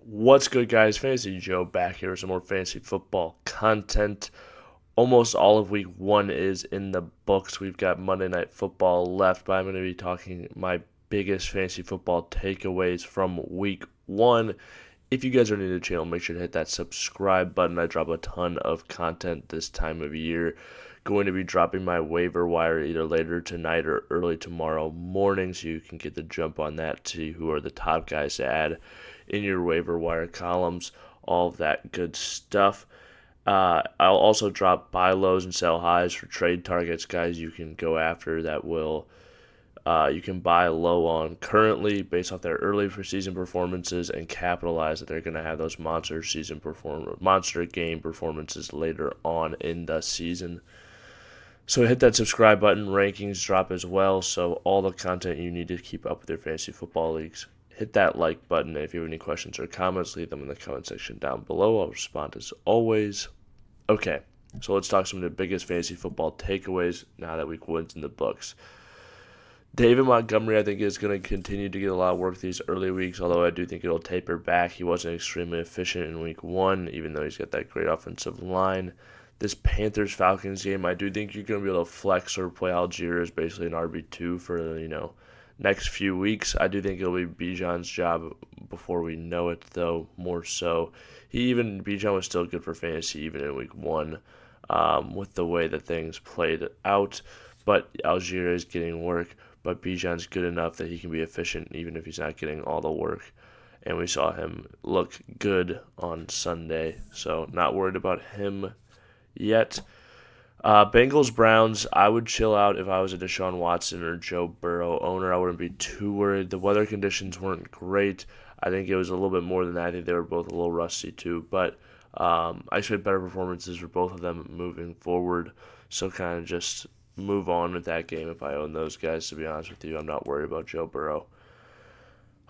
What's good, guys? Fantasy Joe back here with some more fantasy football content. Almost all of week one is in the books. We've got Monday Night Football left, but I'm going to be talking my biggest fantasy football takeaways from week one. If you guys are new to the channel, make sure to hit that subscribe button. I drop a ton of content this time of year. Going to be dropping my waiver wire either later tonight or early tomorrow morning, so you can get the jump on that, see who are the top guys to add in your waiver wire columns, all of that good stuff. I'll also drop buy lows and sell highs for trade targets, guys you can go after that will you can buy low on currently based off their early season performances and capitalize that they're going to have those monster game performances later on in the season. So hit that subscribe button. Rankings drop as well, so all the content you need to keep up with your fantasy football leagues. Hit that like button. If you have any questions or comments, leave them in the comment section down below. I'll respond as always. Okay, so let's talk some of the biggest fantasy football takeaways now that week one's in the books. David Montgomery, I think, is going to continue to get a lot of work these early weeks, although I do think it'll taper back. He wasn't extremely efficient in week one, even though he's got that great offensive line. This Panthers-Falcons game, I do think you're going to be able to flex or play Algier as basically an RB2 for, next few weeks. I do think it'll be Bijan's job before we know it, though, more so. Bijan was still good for fantasy even in week one with the way that things played out. But Algier is getting work, but Bijan's good enough that he can be efficient even if he's not getting all the work. And we saw him look good on Sunday, so not worried about him yet. Bengals Browns, I would chill out if I was a Deshaun Watson or Joe Burrow owner. I wouldn't be too worried. The weather conditions weren't great. I think it was a little bit more than that. I think they were both a little rusty too, but I expect better performances for both of them moving forward. So kind of just move on with that game if I own those guys, to be honest with you. I'm not worried about Joe Burrow.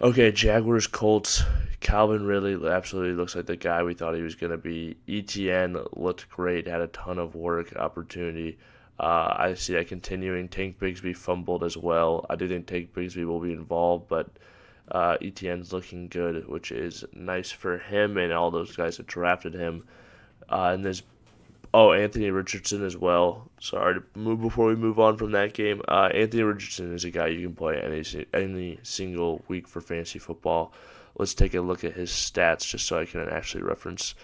Okay, Jaguars, Colts. Calvin Ridley absolutely looks like the guy we thought he was going to be. ETN looked great, had a ton of work opportunity. I see that continuing. Tank Bigsby fumbled as well. I do think Tank Bigsby will be involved, but ETN's looking good, which is nice for him and all those guys that drafted him. And there's Anthony Richardson as well. Sorry to move before we move on from that game. Anthony Richardson is a guy you can play any single week for fantasy football. Let's take a look at his stats just so I can actually reference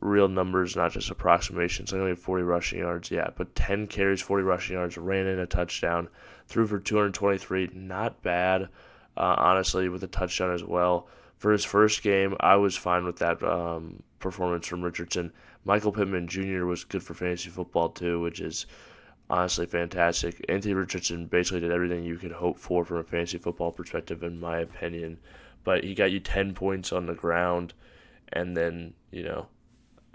real numbers, not just approximations. I only have 40 rushing yards, but 10 carries, 40 rushing yards, ran in a touchdown, threw for 223. Not bad, honestly, with a touchdown as well. For his first game, I was fine with that performance from Richardson. Michael Pittman Jr. was good for fantasy football too, which is honestly fantastic. Anthony Richardson basically did everything you could hope for from a fantasy football perspective, in my opinion. But he got you 10 points on the ground and then,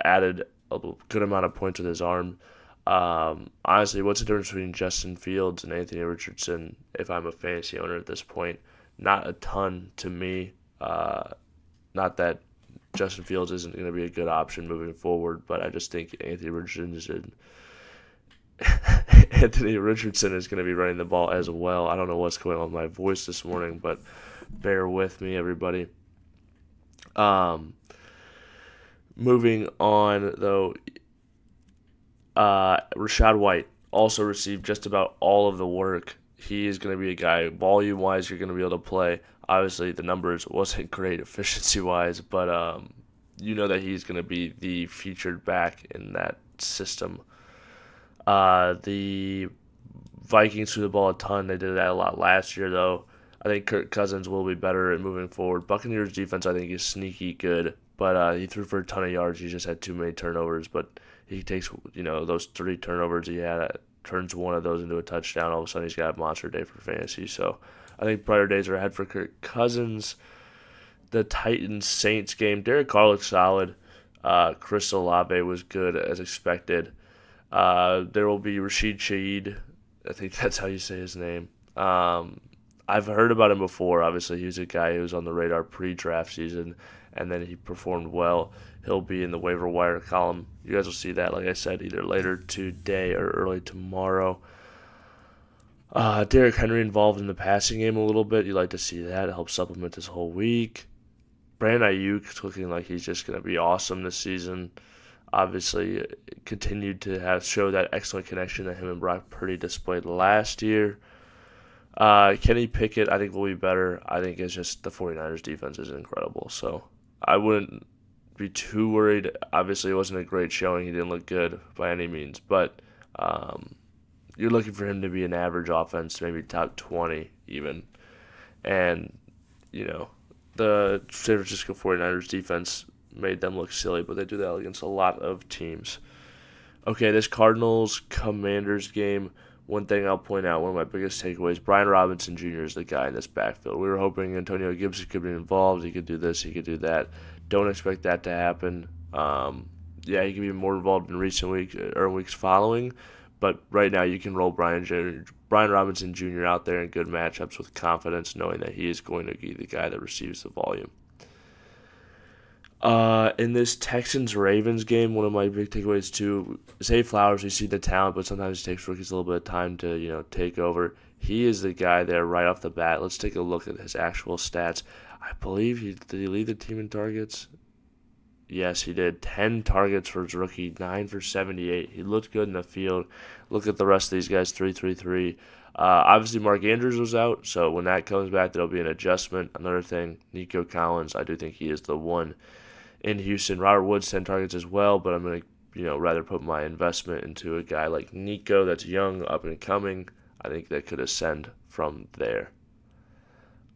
added a good amount of points with his arm. Honestly, what's the difference between Justin Fields and Anthony Richardson if I'm a fantasy owner at this point? Not a ton to me. Not that Justin Fields isn't going to be a good option moving forward, but I just think Anthony Richardson is going to be running the ball as well. I don't know what's going on with my voice this morning, but bear with me, everybody. Moving on, though, Rachaad White also received just about all of the work. He is going to be a guy, volume-wise, you're going to be able to play. Obviously, the numbers wasn't great efficiency-wise, but you know that he's going to be the featured back in that system. The Vikings threw the ball a ton. They did that a lot last year, though. I think Kirk Cousins will be better at moving forward. Buccaneers defense, I think, is sneaky good, but he threw for a ton of yards. He just had too many turnovers, but he takes, those 3 turnovers he had, turns one of those into a touchdown. All of a sudden, he's got a monster day for fantasy, so I think brighter days are ahead for Kirk Cousins. The Titans-Saints game, Derek Carr looked solid. Chris Olave was good as expected. There will be Rashid Shaheed. I think that's how you say his name. I've heard about him before. Obviously, he was a guy who was on the radar pre-draft season, and then he performed well. He'll be in the waiver wire column. You guys will see that, like I said, either later today or early tomorrow. Derrick Henry involved in the passing game a little bit. You like to see that. It helps supplement this whole week. Brandon Ayuk's looking like he's just going to be awesome this season. Obviously, continued to show that excellent connection that him and Brock Purdy displayed last year. Kenny Pickett, I think, will be better. I think it's just the 49ers defense is incredible. So I wouldn't be too worried. Obviously, it wasn't a great showing. He didn't look good by any means. But you're looking for him to be an average offense, maybe top 20 even. And, the San Francisco 49ers defense made them look silly, but they do that against a lot of teams. Okay, this Cardinals-Commanders game, one thing I'll point out, one of my biggest takeaways, Brian Robinson Jr. is the guy in this backfield. We were hoping Antonio Gibson could be involved. He could do this, he could do that. Don't expect that to happen. He could be more involved in recent weeks or weeks following, but right now you can roll Brian Robinson Jr. out there in good matchups with confidence, knowing that he is going to be the guy that receives the volume. In this Texans-Ravens game, one of my big takeaways too, Zay Flowers, you see the talent, but sometimes it takes rookies a little bit of time to, take over. He is the guy there right off the bat. Let's take a look at his actual stats. I believe did he lead the team in targets? Yes, he did. 10 targets for his rookie, 9 for 78. He looked good in the field. Look at the rest of these guys, 3-3-3. Obviously, Mark Andrews was out, so when that comes back, there'll be an adjustment. Another thing, Nico Collins, I do think he is the one in Houston. Robert Woods, 10 targets as well, but I'm going to rather put my investment into a guy like Nico that's young, up and coming. I think that could ascend from there.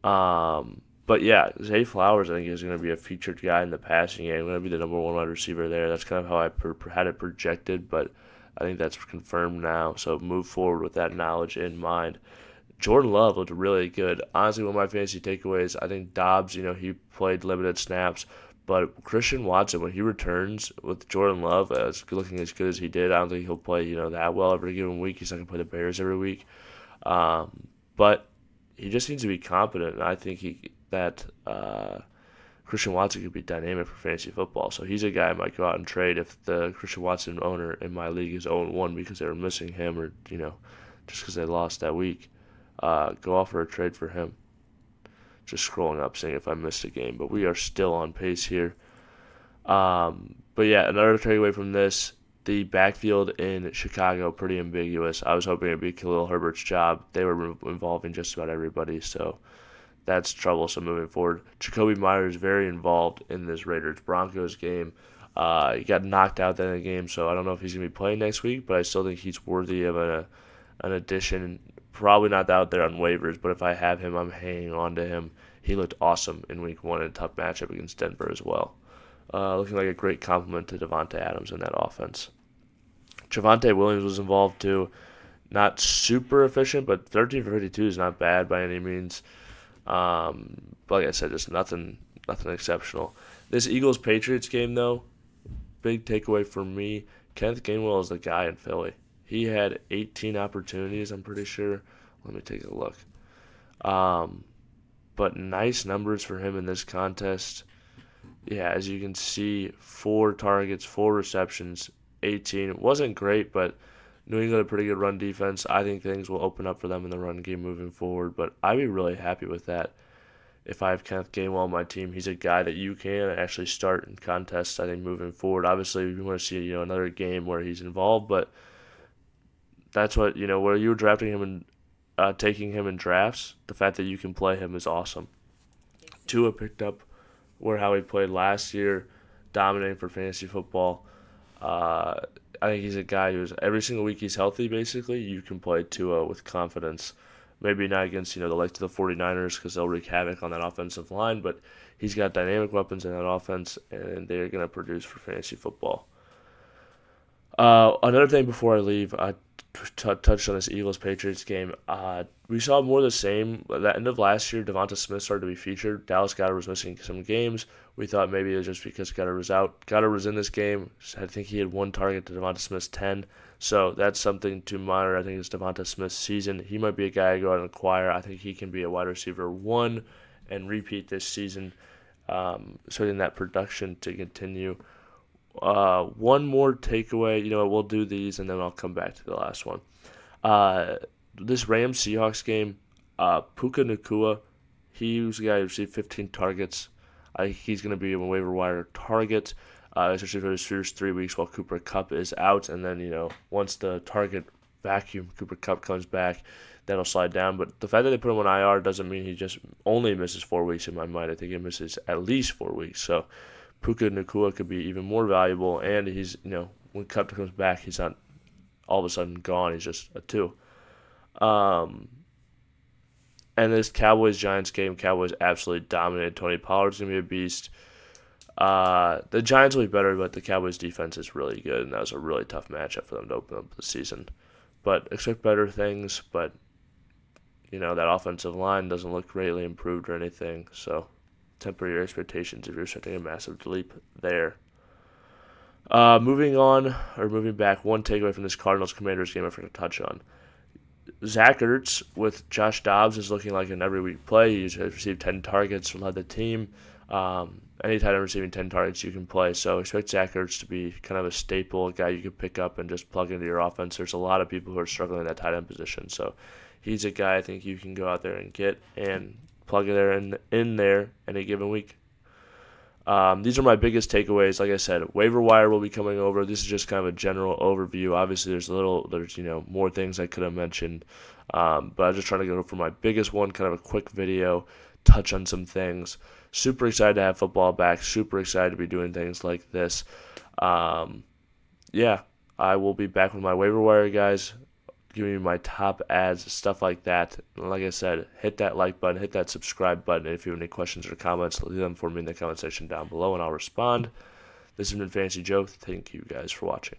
But yeah, Zay Flowers, I think, is going to be a featured guy in the passing game. Going to be the number one wide receiver there. That's kind of how I had it projected, but I think that's confirmed now. So move forward with that knowledge in mind. Jordan Love looked really good. Honestly, one of my fantasy takeaways, I think Dobbs, he played limited snaps. But Christian Watson, when he returns with Jordan Love, looking as good as he did, I don't think he'll play, that well every given week. He's not going to play the Bears every week. But he just needs to be competent, and I think that Christian Watson could be dynamic for fantasy football. So he's a guy I might go out and trade if the Christian Watson owner in my league is 0-1 because they were missing him or, just because they lost that week. Go offer a trade for him. Just scrolling up, seeing if I missed a game. But we are still on pace here. But yeah, another takeaway from this, the backfield in Chicago, pretty ambiguous. I was hoping it would be Khalil Herbert's job. They were involving just about everybody, so that's troublesome moving forward. Jacoby Myers very involved in this Raiders-Broncos game. He got knocked out in the game, so I don't know if he's going to be playing next week, but I still think he's worthy of an addition. Probably not out there on waivers, but if I have him, I'm hanging on to him. He looked awesome in week 1 in a tough matchup against Denver as well. Looking like a great compliment to Davante Adams in that offense. Javonte Williams was involved too. Not super efficient, but 13 for 52 is not bad by any means. But like I said, just nothing exceptional. This Eagles-Patriots game, though, big takeaway for me, Kenneth Gainwell is the guy in Philly. He had 18 opportunities, I'm pretty sure. Let me take a look. But nice numbers for him in this contest. Yeah, as you can see, 4 targets, 4 receptions, 18. It wasn't great, but New England a pretty good run defense. I think things will open up for them in the run game moving forward, but I'd be really happy with that. If I have Kenneth Gainwell on my team, he's a guy that you can actually start in contests, I think, moving forward. Obviously, we want to see another game where he's involved, but that's what, where you were drafting him and taking him in drafts, the fact that you can play him is awesome. Tua picked up how he played last year, dominating for fantasy football. I think he's a guy who's every single week he's healthy, basically. You can play Tua with confidence. Maybe not against, the likes of the 49ers because they'll wreak havoc on that offensive line, but he's got dynamic weapons in that offense, and they're going to produce for fantasy football. Another thing before I leave, I touched on this Eagles-Patriots game. We saw more of the same. At the end of last year, Devonta Smith started to be featured. Dallas Goedert was missing some games. We thought maybe it was just because Goedert was out. Goedert was in this game. I think he had 1 target to Devonta Smith's 10. So that's something to monitor. I think it's Devonta Smith's season. He might be a guy I go out and acquire. I think he can be a wide receiver 1 and repeat this season, expecting that production to continue. One more takeaway. We'll do these, and then I'll come back to the last one. This Rams-Seahawks game, Puka Nacua, he was the guy who received 15 targets. I think he's going to be a waiver wire target, especially for his first 3 weeks while Cooper Kupp is out. And then, once the target vacuum Cooper Kupp comes back, that'll slide down. But the fact that they put him on IR doesn't mean he just only misses 4 weeks in my mind. I think he misses at least 4 weeks. So Puka Nacua could be even more valuable. And he's, when Kupp comes back, he's not all of a sudden gone. He's just a 2. And this Cowboys-Giants game, Cowboys absolutely dominated. Tony Pollard's going to be a beast. The Giants will be better, but the Cowboys' defense is really good, and that was a really tough matchup for them to open up the season. But expect better things, but, that offensive line doesn't look greatly improved or anything, so temper your expectations if you're setting a massive leap there. Moving back, one takeaway from this Cardinals-Commanders game I forgot to touch on. Zach Ertz with Josh Dobbs is looking like an every-week play. He's received 10 targets, led the team. Anytime I'm receiving 10 targets, you can play. So expect Zach Ertz to be kind of a staple, a guy you can pick up and just plug into your offense. There's a lot of people who are struggling in that tight end position. So he's a guy I think you can go out there and get and plug in there any given week. These are my biggest takeaways. Like I said, waiver wire will be coming over. This is just kind of a general overview. Obviously, there's more things I could have mentioned, but I'm just trying to go for my biggest one, kind of a quick video, touch on some things. Super excited to have football back. Super excited to be doing things like this. I will be back with my waiver wire, guys, giving you my top ads, stuff like that. And like I said, hit that like button, hit that subscribe button. And if you have any questions or comments, leave them for me in the comment section down below, and I'll respond. This has been Fantasy Joe. Thank you guys for watching.